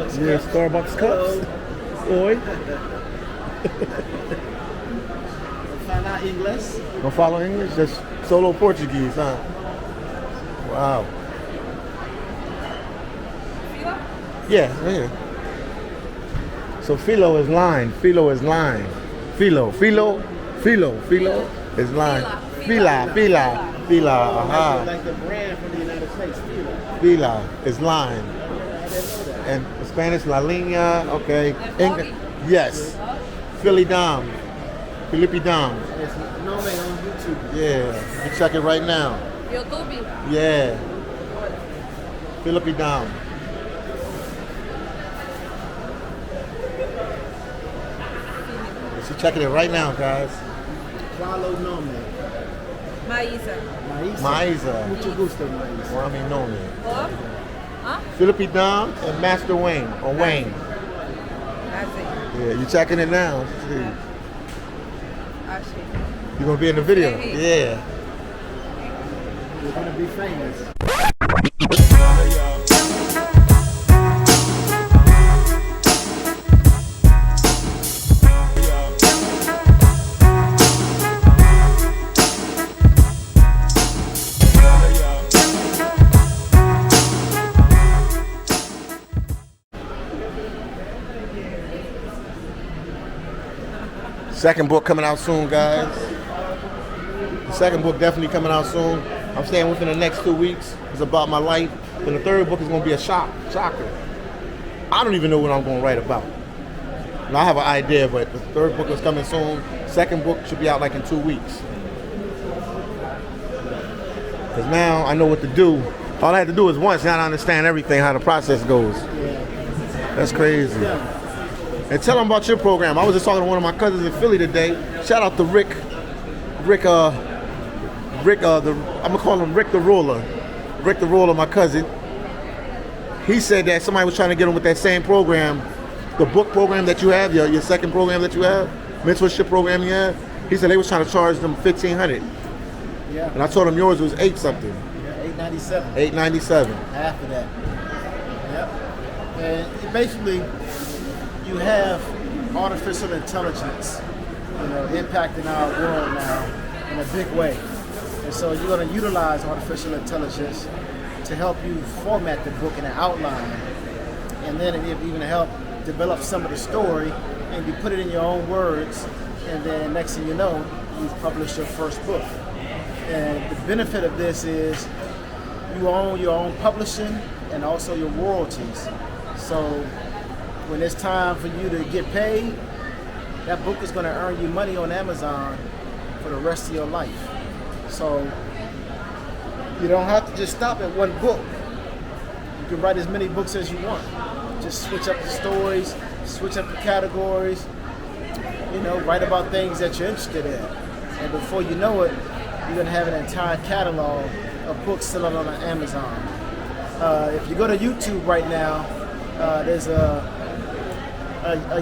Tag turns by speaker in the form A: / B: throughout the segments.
A: Starbucks
B: Yeah,
A: cups.
B: Starbucks cups. Oi.
A: Fala English.
B: Don't follow English, just solo Portuguese, huh? Wow. Yeah, right here. So philo is line. Philo is line. Philo is line. Fila. Aha.
A: Like the brand from the United States.
B: Fila is line. And Spanish, la línea. Okay. English, yes. Phillydom. Phillydom.
A: It's normally on YouTube.
B: Yeah. You check it right now.
C: YouTube.
B: Yeah. Phillydom. She's checking it right now, guys.
A: Qual o nome?
C: Maísa.
B: Maísa.
A: Mucho gusto, Maísa.
B: Well, I mean, no me.
C: Oh? Huh?
B: Phillydom and Master Wayne, or Wayne.
C: That's it.
B: Yeah, you checking it now. See.
C: Actually.
B: You're gonna be in the video.
C: Maybe.
B: Yeah.
A: You're gonna be famous.
B: Second book coming out soon, guys. The second book definitely coming out soon. I'm saying within the next 2 weeks. It's about my life. And the third book is gonna be a shocker. I don't even know what I'm gonna write about. And I have an idea, but the third book is coming soon. Second book should be out like in 2 weeks. Because now I know what to do. All I had to do is once, now I understand everything, how the process goes. That's crazy. And tell them about your program. I was just talking to one of my cousins in Philly today. Shout out to Rick, I'm gonna call him Rick the Roller. Rick the Roller, my cousin. He said that somebody was trying to get him with that same program, the book program that you have, your second program that you have, mentorship program you have. He said they was trying to charge them $1,500.
A: Yeah.
B: And I told him yours was $8 something.
A: Yeah, $8.97.
B: $8.97.
A: Half of that. Yep. And basically, you have artificial intelligence, impacting our world now in a big way. And so you're going to utilize artificial intelligence to help you format the book in an outline. And then it even help develop some of the story, and you put it in your own words, and then next thing you know, you've published your first book. And the benefit of this is you own your own publishing and also your royalties. So when it's time for you to get paid, that book is going to earn you money on Amazon for the rest of your life. So you don't have to just stop at one book. You can write as many books as you want. Just switch up the stories, switch up the categories, write about things that you're interested in. And before you know it, you're going to have an entire catalog of books selling on Amazon. If you go to YouTube right now, there's a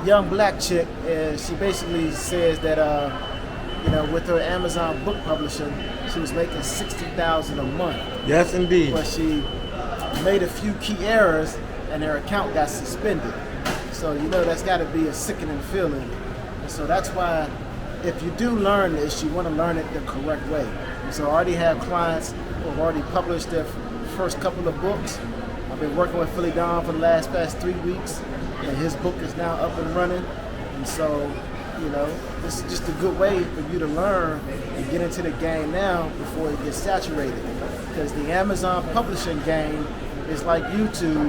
A: young black chick, and she basically says that with her Amazon book publishing, she was making $60,000 a month.
B: Yes, indeed.
A: But she made a few key errors, and her account got suspended. So that's got to be a sickening feeling. And so that's why, if you do learn this, you want to learn it the correct way. And so I already have clients who have already published their first couple of books. I've been working with phillydom for the past 3 weeks, and his book is now up and running. And so, this is just a good way for you to learn and get into the game now before it gets saturated. Because the Amazon publishing game is like YouTube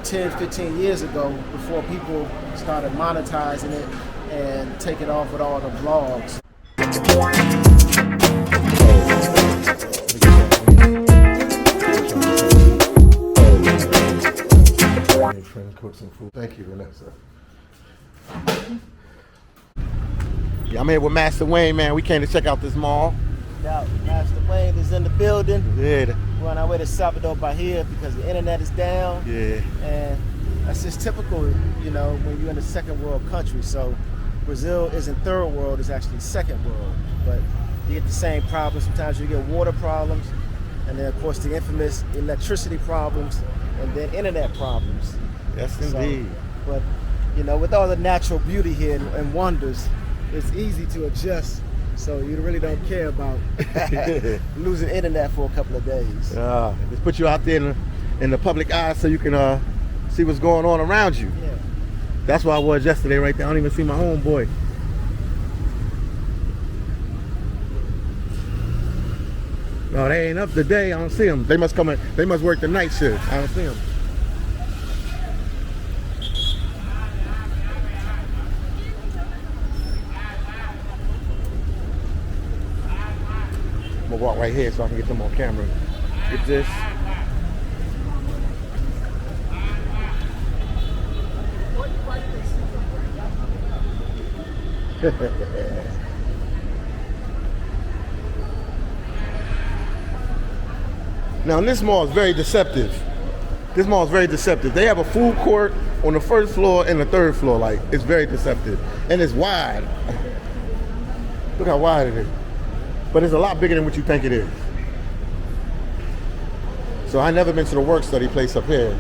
A: 10, 15 years ago, before people started monetizing it and taking off with all the blogs.
B: Friend cook some food. Thank you, Vanessa. Yeah, I'm here with Master Wayne, man. We came to check out this mall.
A: Master Wayne is in the building.
B: Yeah.
A: We're on our way to Salvador, Bahia, because the internet is down.
B: Yeah.
A: And that's just typical, when you're in a second world country. So Brazil isn't third world, it's actually second world. But you get the same problems. Sometimes you get water problems, and then of course the infamous electricity problems, and then internet problems.
B: Yes, indeed.
A: But you know, with all the natural beauty here and wonders, it's easy to adjust. So you really don't care about losing internet for a couple of days.
B: Just put you out there in the public eye so you can see what's going on around you.
A: Yeah.
B: That's why I was yesterday right there. I don't even see my homeboy. No, they ain't up today. I don't see them. They must come in. They must work the night shift. I don't see them. I'm gonna walk right here so I can get them on camera. Get this. Now this mall is very deceptive. This mall is very deceptive. They have a food court on the first floor and the third floor. Like, it's very deceptive. And it's wide. Look how wide it is. But it's a lot bigger than what you think it is. So I never been to the work study place up here.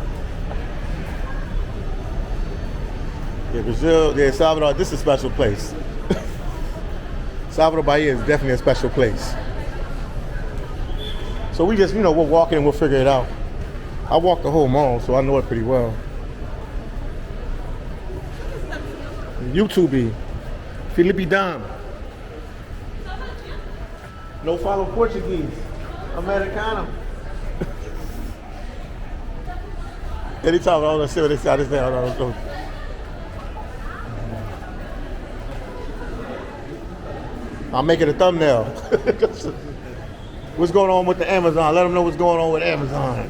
B: Yeah, Brazil, yeah, Salvador, this is a special place. Salvador, Bahia is definitely a special place. So we just, we're walking and we'll figure it out. I walked the whole mall, so I know it pretty well. YouTube, phillydom. No follow Portuguese. Americano. Anytime I don't see what they say, I just say, I don't know. I'm making a thumbnail. What's going on with the Amazon? Let them know what's going on with Amazon.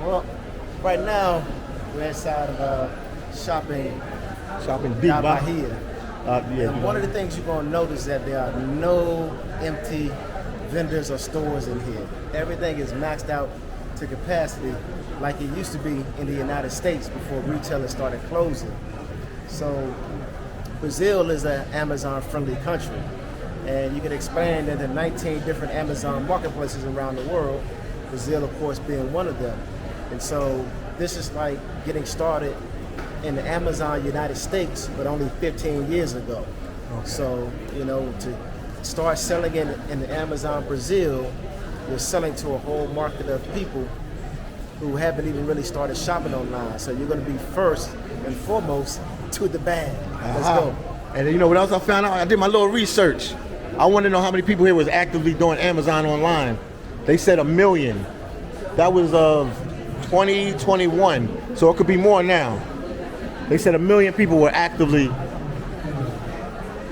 A: Well, right now we're inside of shopping
B: deep
A: Bahia.
B: Yeah.
A: And one of the things you're going to notice is that there are no empty vendors or stores in here. Everything is maxed out to capacity like it used to be in the United States before retailers started closing. So Brazil is an Amazon-friendly country. And you can expand into 19 different Amazon marketplaces around the world, Brazil, of course, being one of them. And so this is like getting started in the Amazon United States, but only 15 years ago. Okay. So, to start selling in the Amazon Brazil, you're selling to a whole market of people who haven't even really started shopping online. So you're going to be first and foremost to the bag. Let's go.
B: And you know what else I found out? I did my little research. I want to know how many people here was actively doing Amazon online. They said 1 million. That was of 2021, so it could be more now. They said 1 million people were actively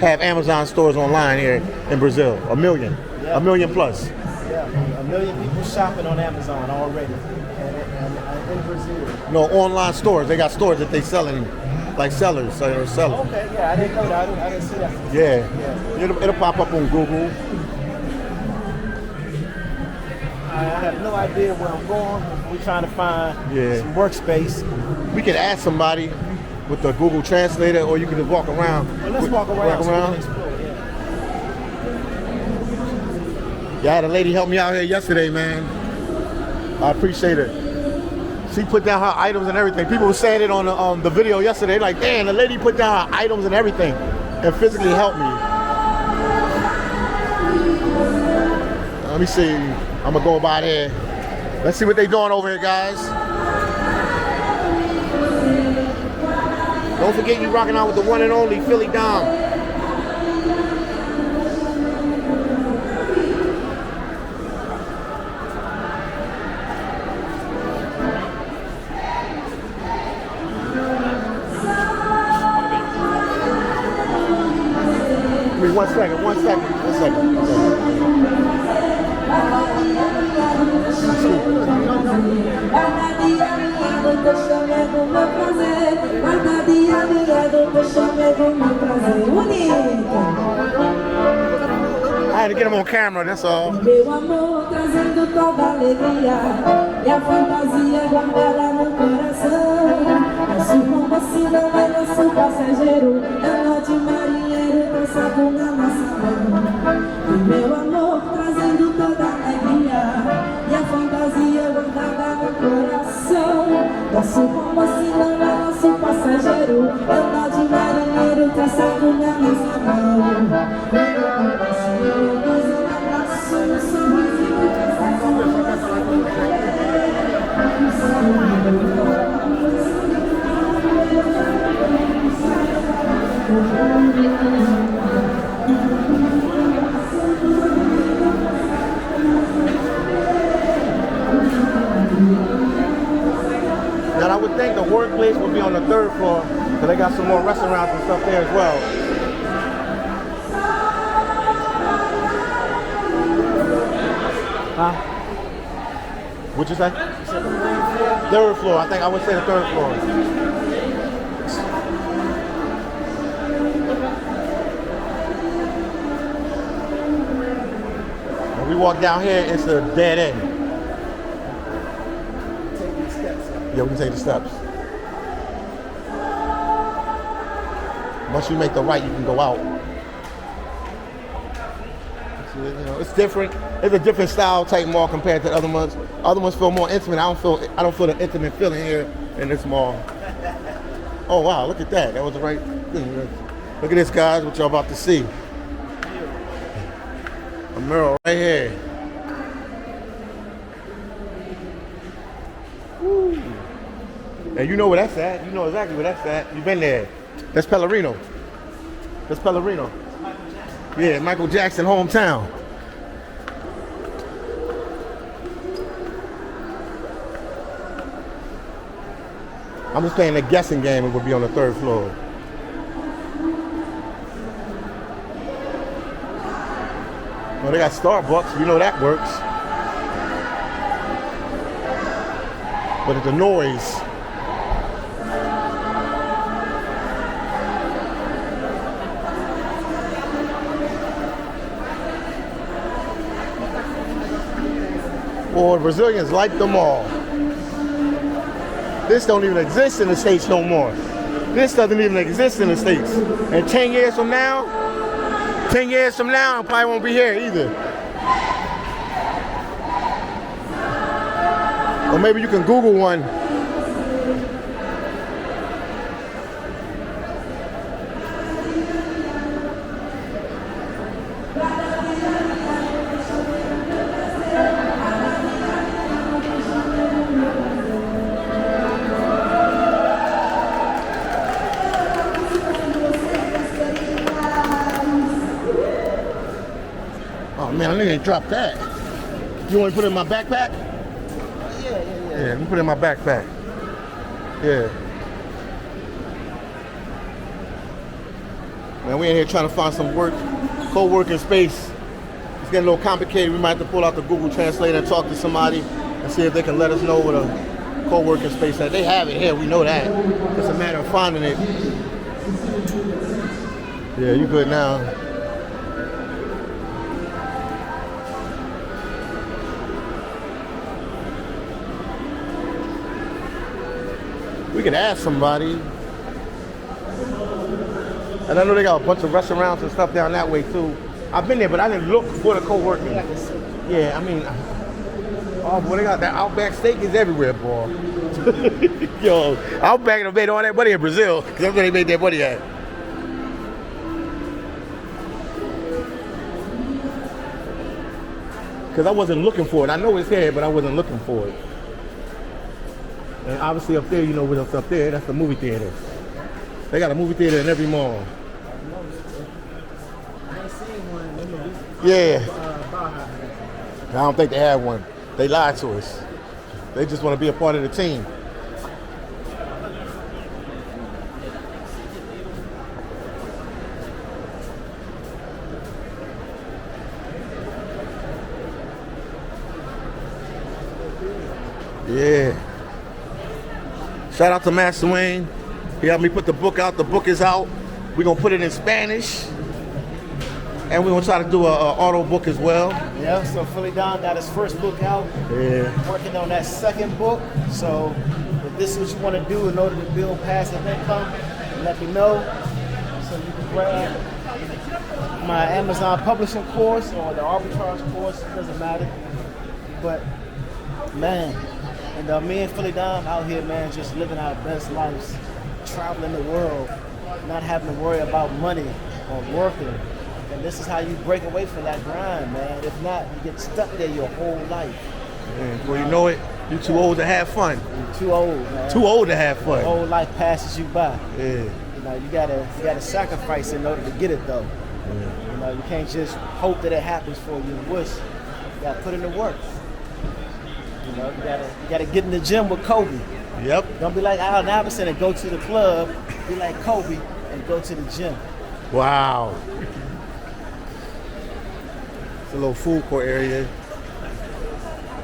B: have Amazon stores online here in Brazil. 1 million, yeah. 1 million plus.
A: Yeah, 1 million people shopping on Amazon already, and in Brazil.
B: No, online stores. They got stores that they selling. Like sellers, or sellers.
A: Okay, yeah, I didn't know that. I didn't see that.
B: Yeah. It'll pop up on Google.
A: I have no idea where I'm going. We're trying to find some workspace.
B: We could ask somebody with the Google Translator, or you can just walk around.
A: Well, let's walk around. So we can explore,
B: yeah, I had a lady help me out here yesterday, man. I appreciate it. She put down her items and everything. People were saying it on the video yesterday, like, damn, the lady put down her items and everything and physically helped me. Let me see. I'm gonna go by there. Let's see what they doing over here, guys. Don't forget you rocking out with the one and only phillydom. One second. I had to get him on camera, that's all.
D: Meu amor trazendo toda alegria e a fantasia guardada no coração. Nosso romance não é nosso passageiro, é noite marinheiro traçado na nossa mão. E meu amor trazendo toda alegria e a fantasia guardada no coração. Nosso romance não é
B: Now I would think the workplace would be on the 3rd floor, because they got some more restaurants and stuff there as well. Huh? What'd you say? 3rd floor. I think I would say the 3rd floor. When we walk down here, it's a dead end. Yeah, we can take the steps. Once you make the right, you can go out. You know, it's different. It's a different style type mall compared to other ones. Other ones feel more intimate. I don't feel the intimate feeling here in this mall. Oh wow, look at that. That was the right thing. Look at this, guys. What y'all about to see? A mural right here. Woo. And you know where that's at. You know exactly where that's at. You've been there. That's Pellerino. That's Pellerino. Yeah, Michael Jackson hometown. I'm just playing a guessing game. It would be on the 3rd floor. Well, they got Starbucks. You know that works. But it's the noise. Boy, Brazilians like them all. This don't even exist in the States no more. This doesn't even exist in the States. And 10 years from now, I probably won't be here either. Or maybe you can Google one. Man, I didn't drop that. You want to put it in my backpack? Yeah. Yeah, let me put it in my backpack. Yeah. Man, we in here trying to find some co-working space. It's getting a little complicated. We might have to pull out the Google Translator and talk to somebody and see if they can let us know what a co-working space is. They have it here, we know that. It's a matter of finding it. Yeah, you good now. We could ask somebody. And I know they got a bunch of restaurants and stuff down that way too. I've been there, but I didn't look for the co-working. Yeah, I mean, oh boy, they got that Outback steak is everywhere, boy. Yo, Outback made all that money in Brazil, because that's where they made their money at. Because I wasn't looking for it. I know it's here, but I wasn't looking for it. And obviously up there, you know what's up there, that's the movie theater. They got a movie theater in every mall.
A: I ain't seen one in the movie.
B: Yeah.
A: Bahia.
B: I don't think they have one. They lied to us. They just want to be a part of the team. Yeah. Shout out to Master Wayne. He helped me put the book out. The book is out. We're going to put it in Spanish. And we're going to try to do an auto book as well.
A: Yeah, so phillydom got his first book out.
B: Yeah.
A: Working on that second book. So if this is what you want to do in order to build passive income, let me know. So you can grab my Amazon publishing course or the arbitrage course. It doesn't matter. But, man. And me and phillydom out here, man, just living our best lives, traveling the world, not having to worry about money or working. And this is how you break away from that grind, man. If not, you get stuck there your whole life.
B: Man, well, you know it, you're too old to have fun.
A: You're too old, man.
B: Too old to have fun.
A: Your whole life passes you by.
B: Yeah.
A: You know, you gotta sacrifice in order to get it though. You know, you can't just hope that it happens for you and wish. You gotta put in the work. You know, you gotta get in the gym with Kobe.
B: Yep.
A: Don't be like Allen Iverson and go to the club. Be like Kobe and go to the gym.
B: Wow. It's a little food court area.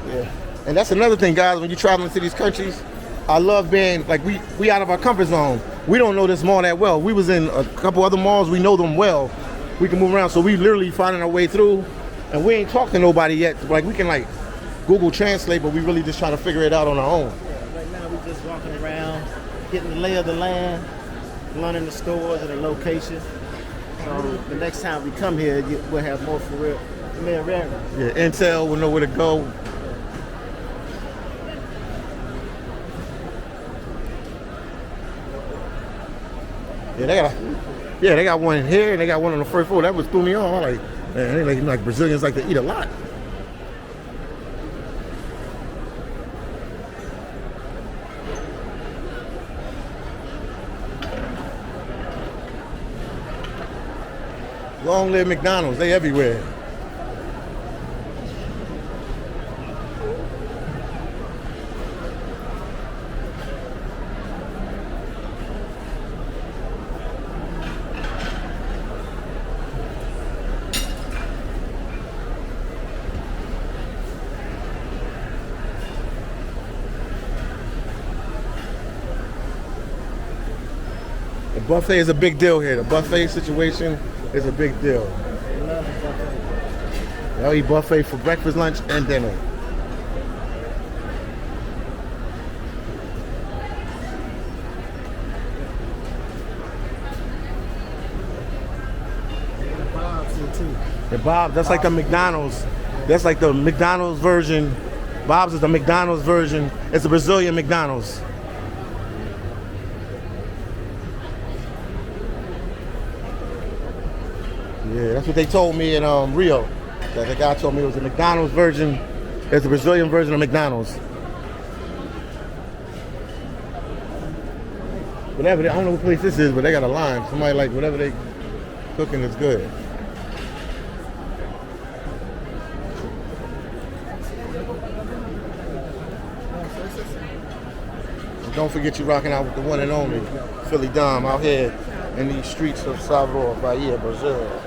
B: Yeah. And that's another thing, guys, when you're traveling to these countries, I love being, like, we out of our comfort zone. We don't know this mall that well. We was in a couple other malls, we know them well. We can move around, so we literally finding our way through, and we ain't talked to nobody yet. Like, we can, like, Google Translate, but we really just trying to figure it out on our own.
A: Yeah, right now we're just walking around, getting the lay of the land, learning the stores and the location. So the next time we come here, we'll have more for real.
B: Yeah, intel, we'll know where to go. Yeah, they got one here and they got one on the first floor. That was threw me off. I'm like, man, they like Brazilians like to eat a lot. Long live McDonald's, they everywhere. The buffet is a big deal here. The buffet situation is a big deal. I'll eat buffet for breakfast, lunch, and dinner. The Bob, that's like the McDonald's. That's like the McDonald's version. Bob's is the McDonald's version. It's a Brazilian McDonald's. Yeah, that's what they told me in Rio. That the guy told me it was a McDonald's version. It's a Brazilian version of McDonald's. Whatever, I don't know what place this is, but they got a line. Somebody like whatever they cooking is good. And don't forget you rocking out with the one and only phillydom out here in these streets of Salvador, Bahia, Brazil.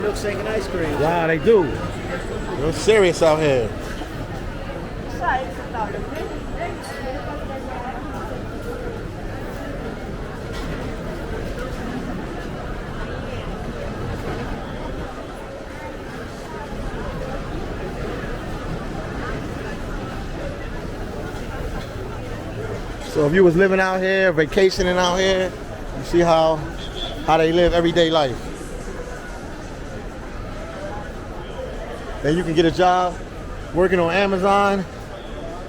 A: Milkshake and ice cream.
B: Wow, they do. They're serious out here. So if you was living out here, vacationing out here, you see how they live everyday life. Then you can get a job working on Amazon,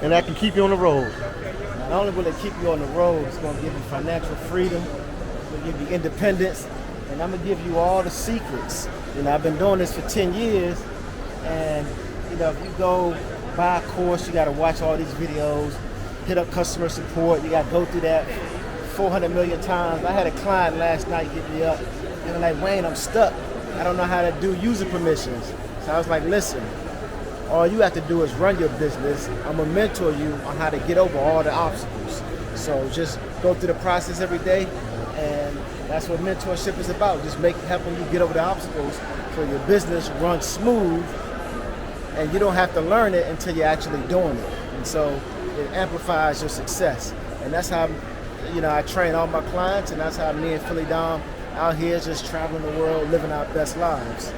B: and that can keep you on the road.
A: Not only will it keep you on the road, it's going to give you financial freedom, it's going to give you independence, and I'm going to give you all the secrets. You know, I've been doing this for 10 years, and you know, if you go buy a course, you got to watch all these videos, hit up customer support, you got to go through that 400 million times. I had a client last night hit me up, and they're like, Wayne, I'm stuck. I don't know how to do user permissions. So I was like, listen, all you have to do is run your business. I'm gonna mentor you on how to get over all the obstacles. So just go through the process every day, and that's what mentorship is about. Just helping you get over the obstacles so your business runs smooth, and you don't have to learn it until you're actually doing it. And so it amplifies your success. And that's how, you know, I train all my clients, and that's how me and phillydom out here just traveling the world, living our best lives.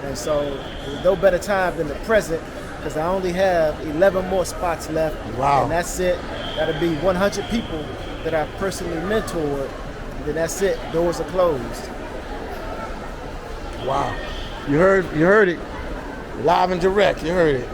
A: And so there's no better time than the present, because I only have 11 more spots left.
B: Wow.
A: And that's it. That'll be 100 people that I personally mentored. And then that's it. Doors are closed.
B: Wow. You heard it. Live and direct, you heard it.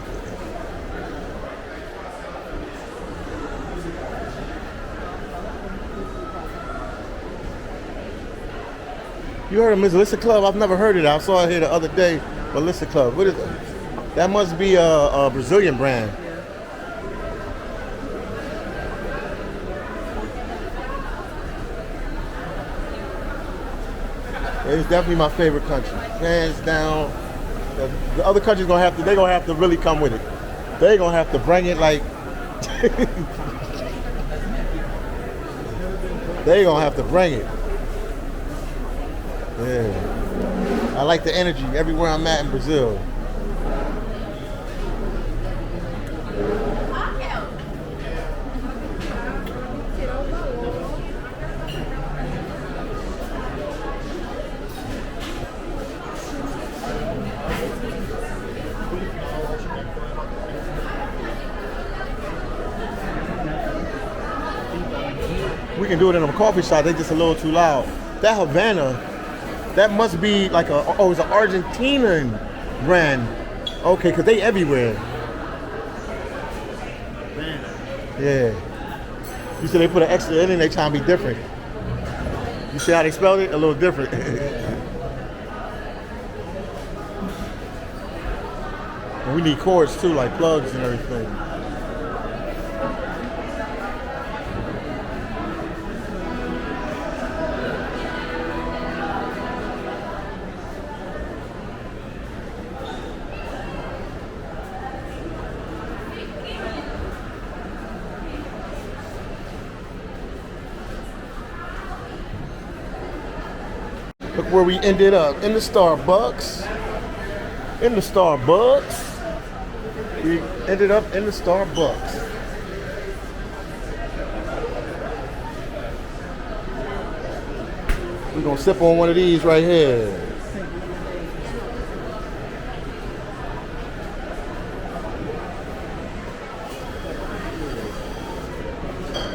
B: You heard of Melissa Club? I've never heard of it. I saw it here the other day. Melissa Club. What is it? That must be a Brazilian brand. It's definitely my favorite country, hands down. The other countries they're gonna have to really come with it. They're gonna have to bring it like. They're gonna have to bring it. Yeah. I like the energy everywhere I'm at in Brazil. We can do it in a coffee shop. They just a little too loud. That Havana, that must be like it's an Argentinian brand. Okay, because they everywhere. Yeah. You said they put an extra in and they trying to be different. You see how they spelled it? A little different. And we need cords too, like plugs and everything. Look where we ended up, in the Starbucks. In the Starbucks. We ended up in the Starbucks. We're gonna sip on one of these right here.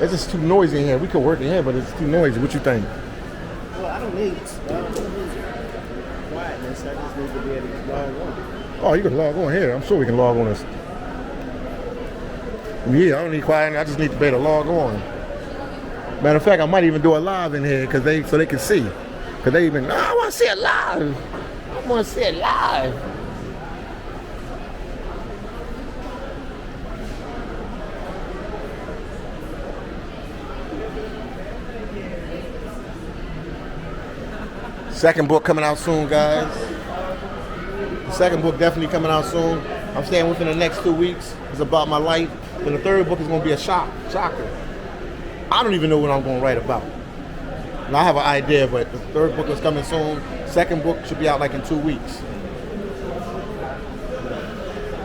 B: It's just too noisy in here. We could work in here, but it's too noisy. What you think?
A: Well, I don't need quietness. I just need to be able to log on.
B: Oh, you can log on here. I'm sure we can log on this. Yeah, I don't need quiet. I just need to be able to log on. Matter of fact, I might even do it live in here so they can see. Cause they even, I want to see it live. I want to see it live. Second book coming out soon, guys. The second book definitely coming out soon. I'm staying within the next 2 weeks. It's about my life. And the third book is going to be a shocker. I don't even know what I'm going to write about. And I have an idea, but the third book is coming soon. Second book should be out like in 2 weeks.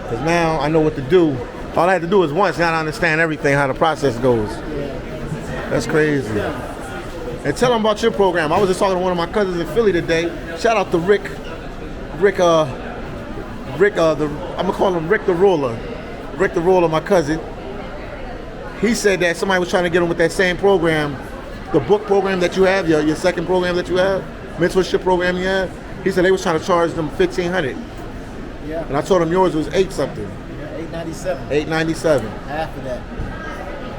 B: Because now I know what to do. All I had to do is once. Now I understand everything, how the process goes. That's crazy. And tell them about your program. I was just talking to one of my cousins in Philly today. Shout out to Rick, I'm gonna call him Rick the Roller. Rick the Roller, my cousin. He said that somebody was trying to get him with that same program, the book program that you have, your second program that you have, mentorship program you have. He said they was trying to charge them $1,500.
A: Yeah.
B: And I told him yours was $8 something.
A: Yeah, $897.
B: $897.
A: Half of that.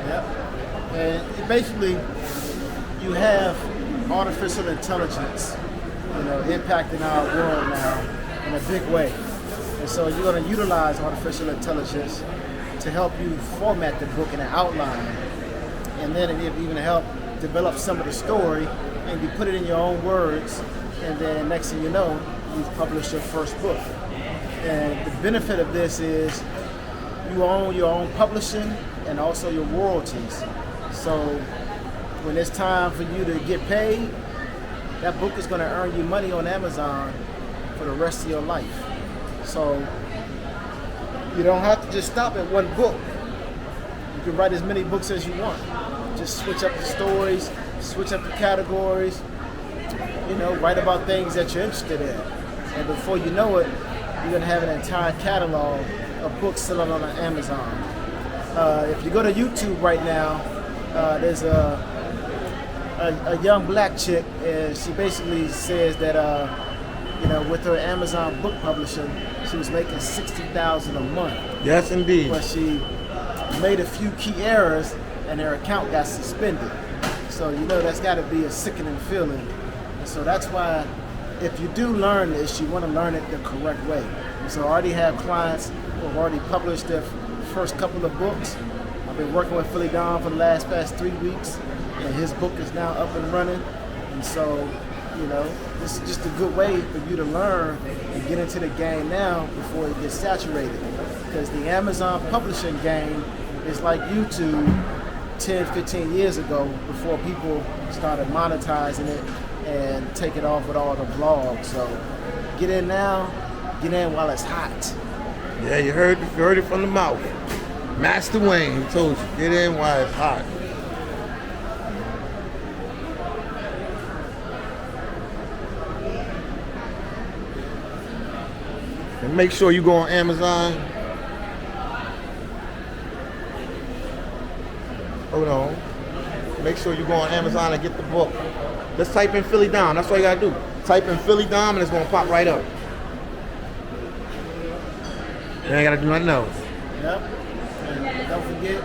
A: Yep. And basically, you have artificial intelligence, impacting our world now in a big way. And so you're going to utilize artificial intelligence to help you format the book in an outline. And then it even help develop some of the story, and you put it in your own words, and then next thing you know, you've published your first book. And the benefit of this is you own your own publishing and also your royalties. So when it's time for you to get paid, that book is going to earn you money on Amazon for the rest of your life. So you don't have to just stop at one book. You can write as many books as you want. Just switch up the stories, switch up the categories, write about things that you're interested in. And before you know it, you're going to have an entire catalog of books selling on Amazon. If you go to YouTube right now, there's a young black chick, and she basically says that you know, with her Amazon book publishing, she was making $60,000 a month.
B: Yes, indeed.
A: But she made a few key errors and her account got suspended. So, you know, that's got to be a sickening feeling. And so that's why if you do learn this, you want to learn it the correct way. And so I already have clients who have already published their first couple of books. I've been working with phillydom for the past 3 weeks, and his book is now up and running. And so, you know, this is just a good way for you to learn and get into the game now before it gets saturated. Because the Amazon publishing game is like YouTube 10, 15 years ago before people started monetizing it and take it off with all the blogs. So get in now, get in while it's hot.
B: Yeah, you heard it from the mouth. Master Wayne told you, get in while it's hot. And make sure you go on Amazon. Hold on. Make sure you go on Amazon and get the book. Just type in phillydom. That's all you gotta do. Type in phillydom and it's gonna pop right up. You ain't gotta do nothing else.
A: Yep. And don't forget,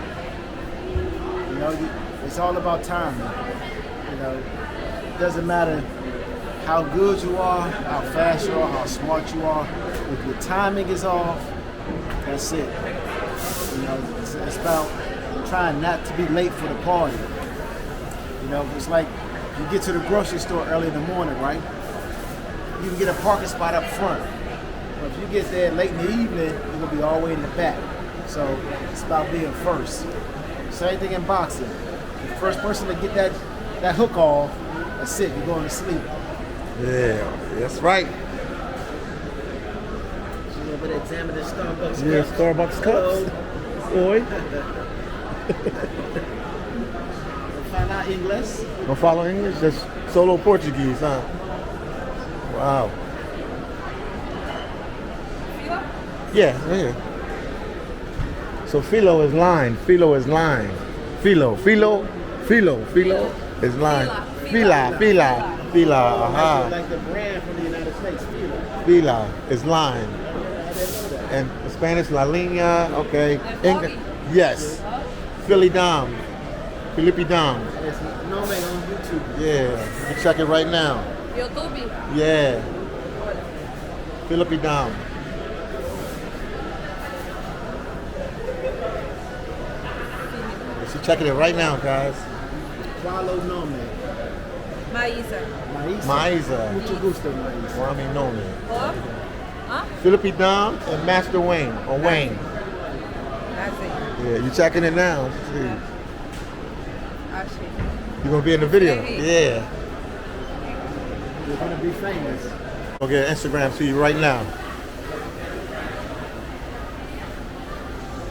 A: you know, it's all about timing. You know, it doesn't matter how good you are, how fast you are, how smart you are. If your timing is off, that's it. You know, it's about trying not to be late for the party. You know, it's like you get to the grocery store early in the morning, right? You can get a parking spot up front. But if you get there late in the evening, you're gonna be all the way in the back. So it's about being first. Same thing in boxing. The first person to get that hook off, that's it, you're going to sleep.
B: Yeah, that's right.
A: So you're going to examine the Starbucks
B: Yeah,
A: cups.
B: Starbucks
A: Hello.
B: cups. Boy.
A: Find out English.
B: Don't follow English, just solo Portuguese, huh? Wow. Yeah, right here. So philo is line. Philo is line. Philo is line. Fila. Aha.
A: Like the brand from the United States, Fila.
B: Fila is line. And Spanish, la línea. Okay. English, yes. Phillydom. Philippidom.
A: It's no man on YouTube.
B: Yeah. You check it right now.
C: YouTube.
B: Yeah. Philippidom. She's checking it right now, guys.
A: Qualo nome?
C: Maísa.
B: Maísa.
A: Mucho gusto, Maísa.
B: Kwame Nome.
C: Ó. Hã?
B: Philippidom and Master Wayne, or Wayne.
C: That's it.
B: Yeah, you checking it now. See.
C: Achei.
B: You're gonna be in the video.
C: Maybe.
B: Yeah.
A: You're going to be famous.
B: Okay, Instagram to you right now.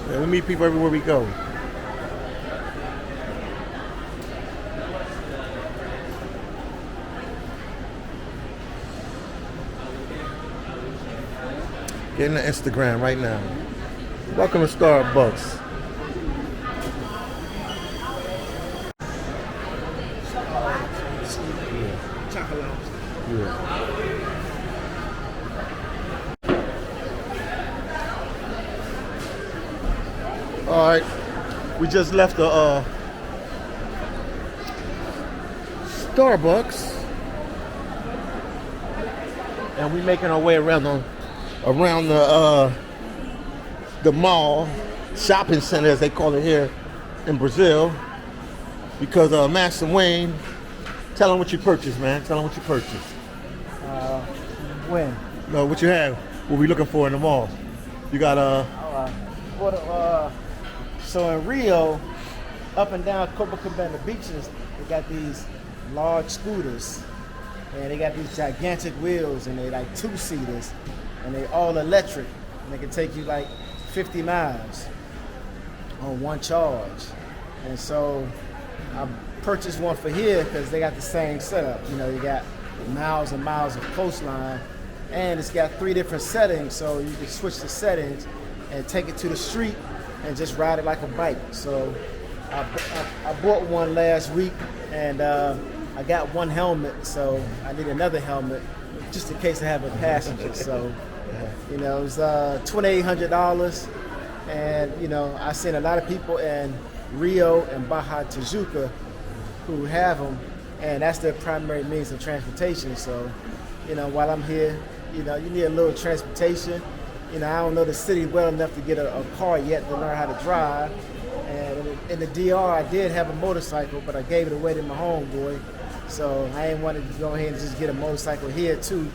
B: Yeah, we meet people everywhere we go. Get in the Instagram right now. Welcome to Starbucks.
A: Chocolate.
B: Yeah. All right, we just left the Starbucks, and we making our way around the mall, shopping center as they call it here in Brazil, because Master Wayne, tell them what you purchased, man. Tell them what you purchased.
A: When?
B: No, what you have, what we looking for in the mall. You got
A: So in Rio, up and down Copacabana beaches, they got these large scooters, and they got these gigantic wheels, and they like two-seaters, and they all electric, and they can take you like 50 miles on one charge. And so I purchased one for here because they got the same setup. You know, you got miles and miles of coastline, and it's got 3 different settings, so you can switch the settings and take it to the street and just ride it like a bike. So I bought one last week, and I got one helmet, so I need another helmet just in case I have a passenger. So, you know, it was $2,800, and you know, I seen a lot of people in Rio and Bahia, Tijuca, who have them, and that's their primary means of transportation. So, you know, while I'm here, you know, you need a little transportation. You know, I don't know the city well enough to get a car yet to learn how to drive. And in the DR, I did have a motorcycle, but I gave it away to my homeboy. So I ain't wanted to go ahead and just get a motorcycle here too.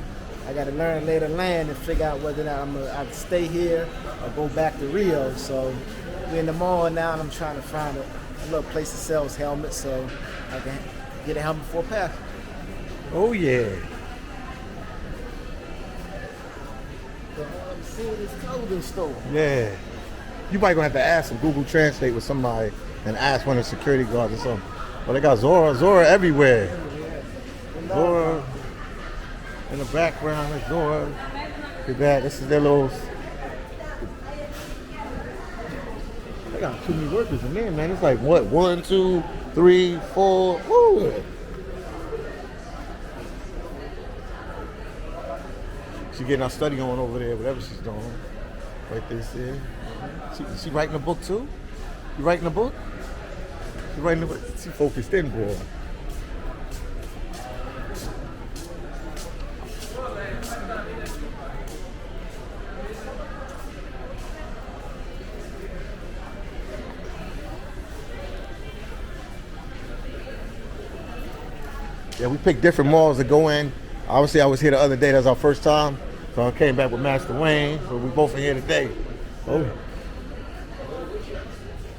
A: I got to learn lay the land and figure out whether or not I'd stay here or go back to Rio. So we're in the mall now, and I'm trying to find a little place that sells helmets so I can get a helmet for a pass.
B: Oh yeah.
A: See this clothing store.
B: Yeah. You might gonna have to ask some Google Translate with somebody and ask one of the security guards or something. Well, they got Zora everywhere. Zora in the background, there's Zora. Look at that. This is their little. They got too many workers in there, man. It's like what? 1, 2, 3, 4. Woo! She's getting her study on over there, whatever she's doing. Right there, she writing a book too? You writing a book? She writing a book? She focused in, boy. Yeah, we picked different malls to go in. Obviously, I was here the other day. That was our first time. So I came back with Master Wayne. So we both are here today. Oh.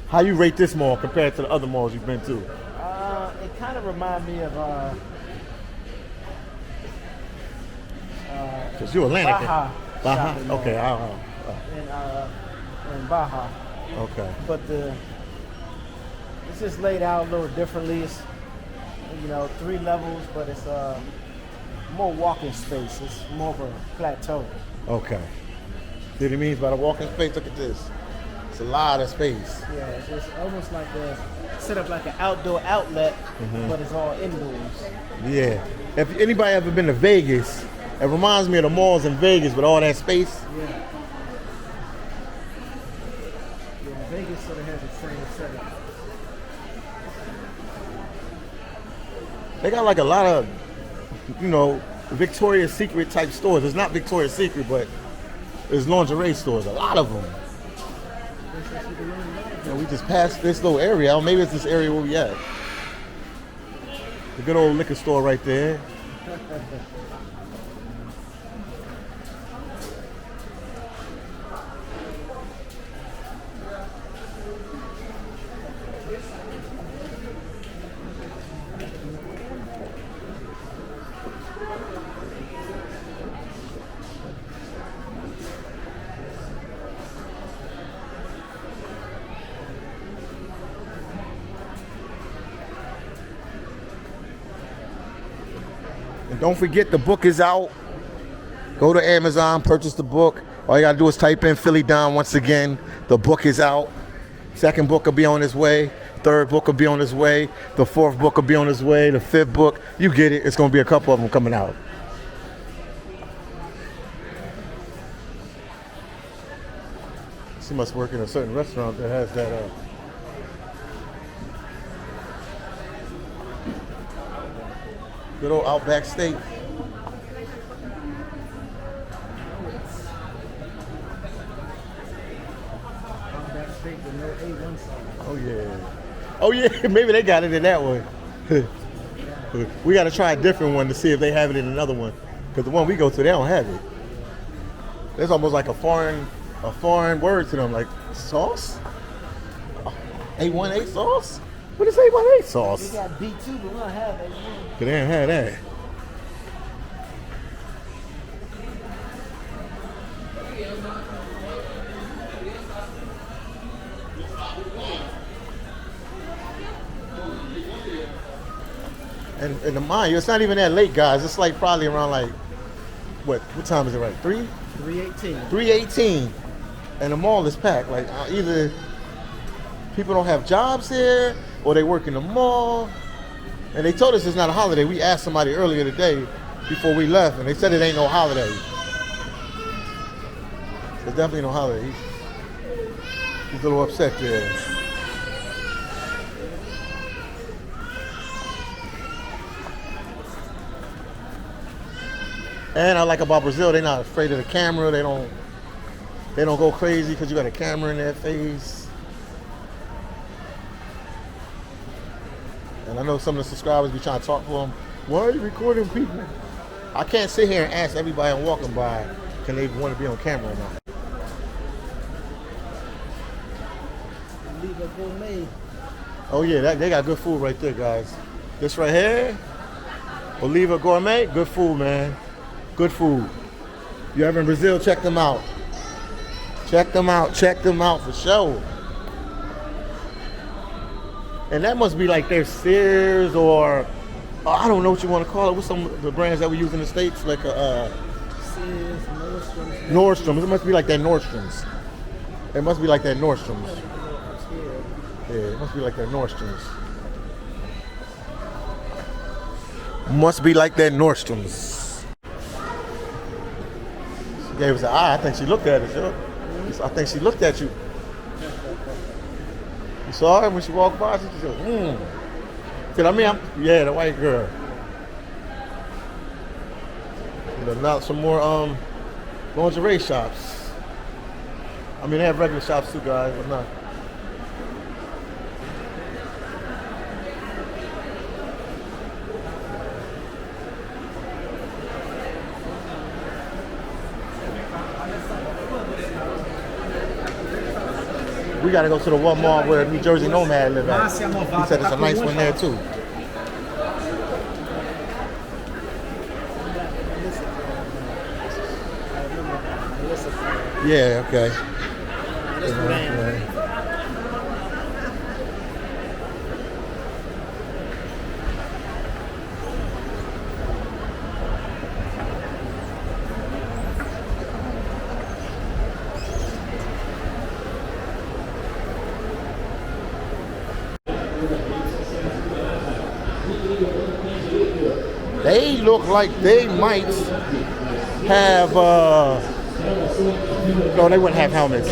B: How you rate this mall compared to the other malls you've been to?
A: It kind of reminds me of
B: Because you're Atlantic.
A: Baja.
B: Okay.
A: In Baja.
B: Okay.
A: But it's just laid out a little differently. It's, you know, 3 levels, but it's more walking space. It's more of a plateau.
B: Okay. See what it means by the walking space? Look at this. It's a lot of space.
A: Yeah, it's just almost like set up like an outdoor outlet, but it's all indoors.
B: Yeah. If anybody ever been to Vegas, it reminds me of the malls in Vegas with all that space.
A: Yeah. Yeah, Vegas sort of has the same setup.
B: They got like a lot of, you know, Victoria's Secret type stores. It's not Victoria's Secret, but it's lingerie stores. A lot of them. Yeah, we just passed this little area. Maybe it's this area where we at. The good old liquor store right there. And don't forget, the book is out. Go to Amazon, purchase the book. All you gotta do is type in phillydom once again. The book is out. Second book will be on its way. Third book will be on its way. The fourth book will be on its way. The fifth book, you get it. It's gonna be a couple of them coming out. She must work in a certain restaurant that has that. Good old Outback steak. Oh yeah. Oh yeah, maybe they got it in that one. We gotta try a different one to see if they have it in another one. Because the one we go to, they don't have it. It's almost like a foreign word to them, like sauce? 818 sauce? What is 818 sauce?
A: We got B2, but we don't have that.
B: They didn't have that. And the mind you, it's not even that late, guys. It's like probably around like, what time is it right?
A: 3:18.
B: 3:18. And the mall is packed. Like either people don't have jobs here or they work in the mall. And they told us it's not a holiday. We asked somebody earlier today before we left, and they said it ain't no holiday. There's definitely no holiday. He's a little upset there. And I like about Brazil, they're not afraid of the camera. They don't go crazy because you got a camera in their face. And I know some of the subscribers be trying to talk to them. Why are you recording people? I can't sit here and ask everybody I'm walking by, can they want to be on camera or not? Oh yeah, they got good food right there, guys. This right here, Oliva Gourmet, good food, man. Good food. If you're ever in Brazil, check them out. Check them out for sure. And that must be like their Sears or I don't know what you want to call it. What's some of the brands that we use in the States? Like Sears, Nordstrom's. It must be like that Nordstrom's. It must be like that Nordstrom's. Yeah, it must be like that Nordstrom's. Must be like that Nordstrom's. She gave us an eye. I think she looked at us, yo. I think she looked at you. You saw her when she walked by? She said, Said, yeah, the white girl. But now some more lingerie shops. I mean, they have regular shops too, guys, but not. We gotta go to the one mall where New Jersey Nomad live at. He said there's a nice one there too. Yeah, okay. They look like they might have, no, they wouldn't have helmets.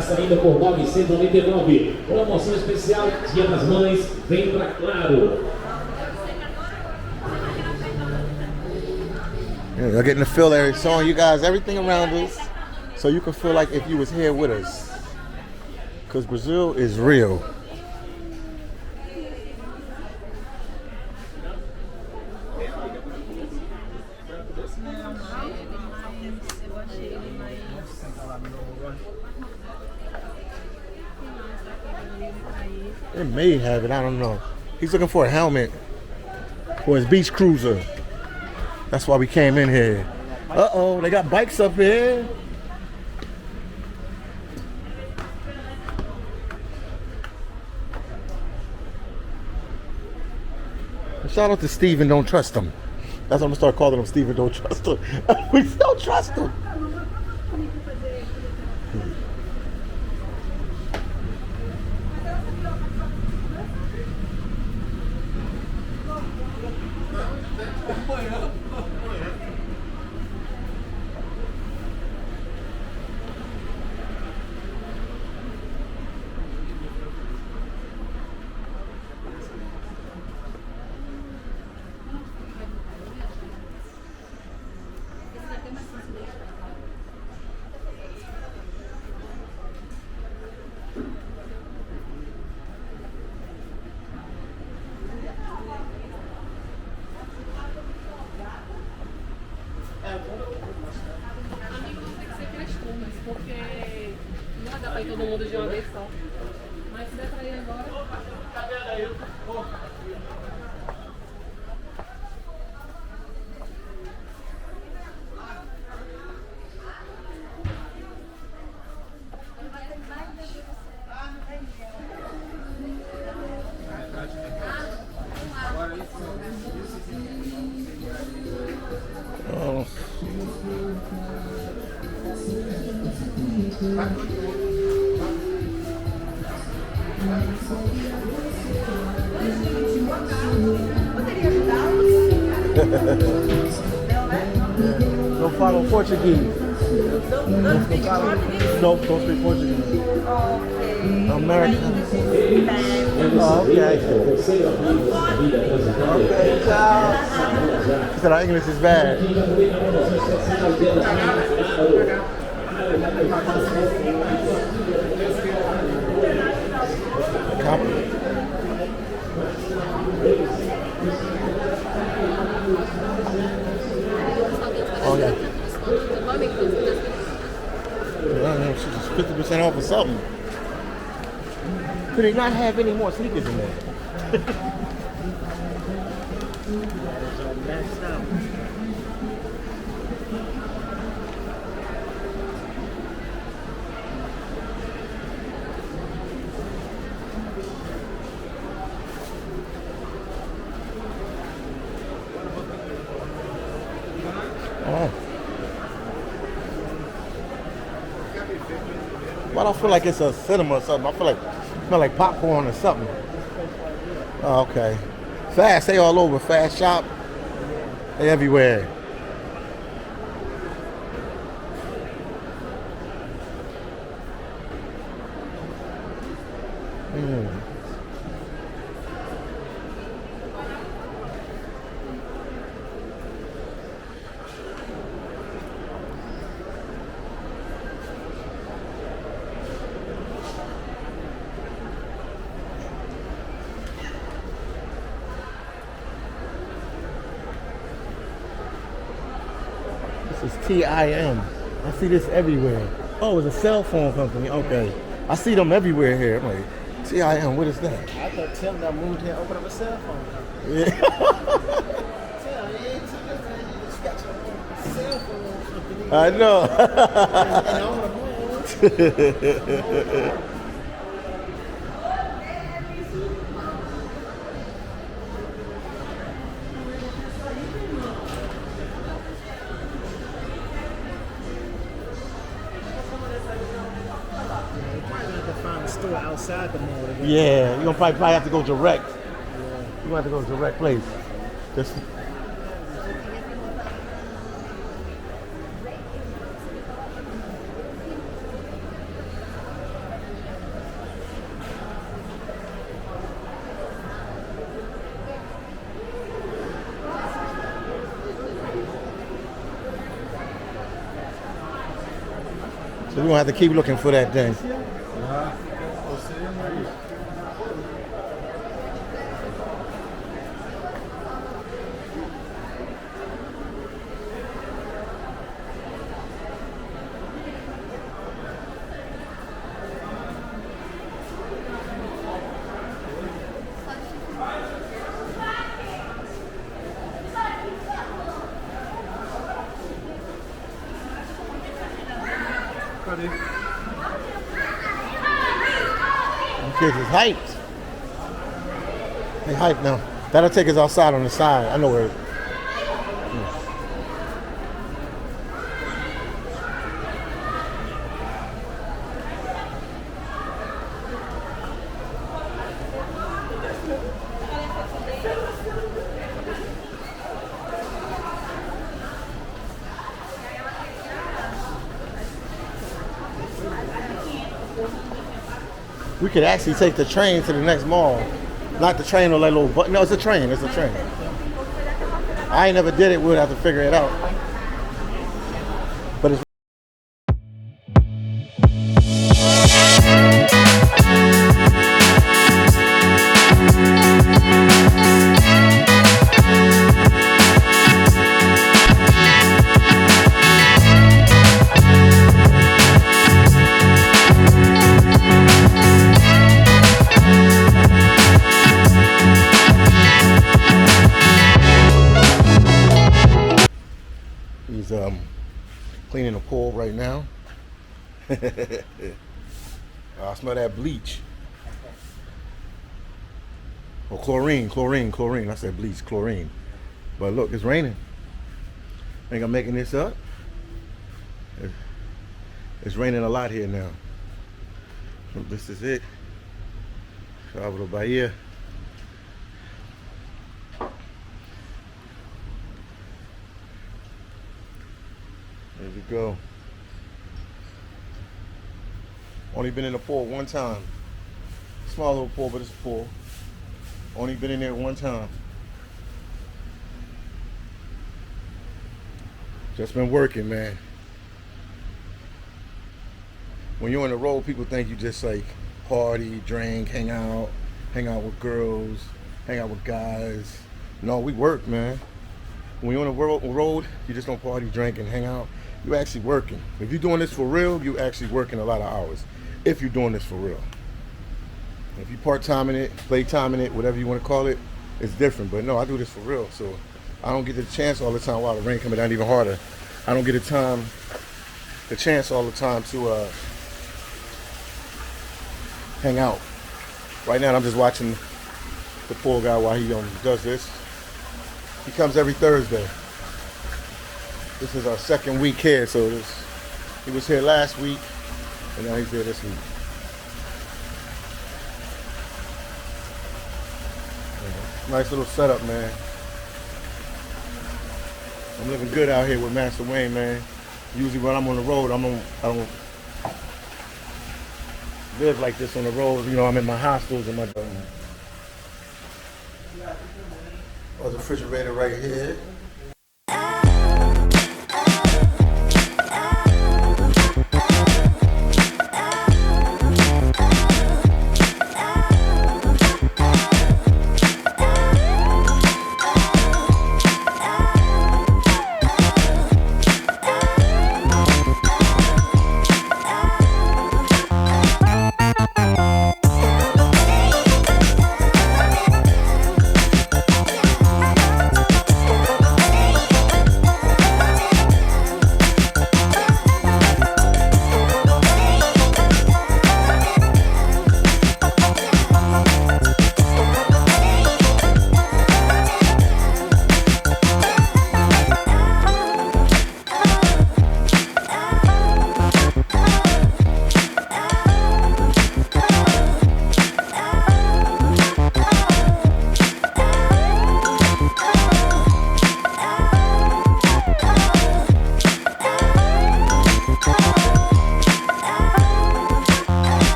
E: Saindo por 999. Promoção especial Dia das Mães. Vem pra Claro.
B: They're getting the feel there, showing you guys everything around us, so you can feel like if you was here with us. Because Brazil is real. It may have it, I don't know. He's looking for a helmet for his beach cruiser. That's why we came in here. Uh-oh, they got bikes up here. Shout out to Steven, don't trust him. That's what I'm gonna start calling him, Steven, don't trust him. We don't trust him.
F: Todo mundo de uma vez só. Mas se der pra ir agora.
B: Don't follow Portuguese. No, don't speak Portuguese. American. Oh, okay. Okay, ciao. She said our English is bad. Oh yeah. Yeah, she's just 50% off or something. Could they not have any more sneakers in there? Oh. Why do I feel like it's a cinema or something? I feel like it smell like popcorn or something. Oh, okay. Fast, they all over. Fast shop. They everywhere. This is TIM. I see this everywhere. Oh, it's a cell phone company. Okay. I see them everywhere here. I'm like, TIM, what is that?
A: I thought Tim that moved here opened up a cell phone company.
B: Yeah.
A: Tim, you ain't too different. You just got your own cell phone company.
B: I know.
A: And on the move. Store outside the mall.
B: Yeah, you're gonna probably have to go direct. Yeah. You're gonna have to go to direct place. Just so we're gonna have to keep looking for that thing. Kids is hyped. They hyped now. That'll take us outside on the side. I know where. We could actually take the train to the next mall. Not the train or like little button. No, it's a train. It's a train. I ain't never did it. We'll have to figure it out. But it's cleaning the pool right now. I smell that bleach. Or chlorine. I said bleach, chlorine. But look, it's raining. Think I'm making this up? It's raining a lot here now. So this is it. Salvador, Bahia. There we go. Only been in the pool one time. Small little pool, but it's a pool. Only been in there one time. Just been working, man. When you're on the road, people think you just like party, drink, hang out with girls, hang out with guys. No, we work, man. When you're on the road, you just don't party, drink, and hang out. You're actually working. If you're doing this for real, you're actually working a lot of hours. If you're doing this for real. If you part-time in it, play-time in it, whatever you want to call it, it's different. But no, I do this for real. So I don't get the chance all the time while the rain coming down even harder. I don't get the chance all the time to hang out. Right now I'm just watching the pool guy while he does this. He comes every Thursday. This is our second week here, so he was here last week, and now he's here this week. Yeah, nice little setup, man. I'm looking good out here with Master Wayne, man. Usually when I'm on the road, I don't live like this on the road. You know, I'm in my hostels and my. There's a refrigerator right here.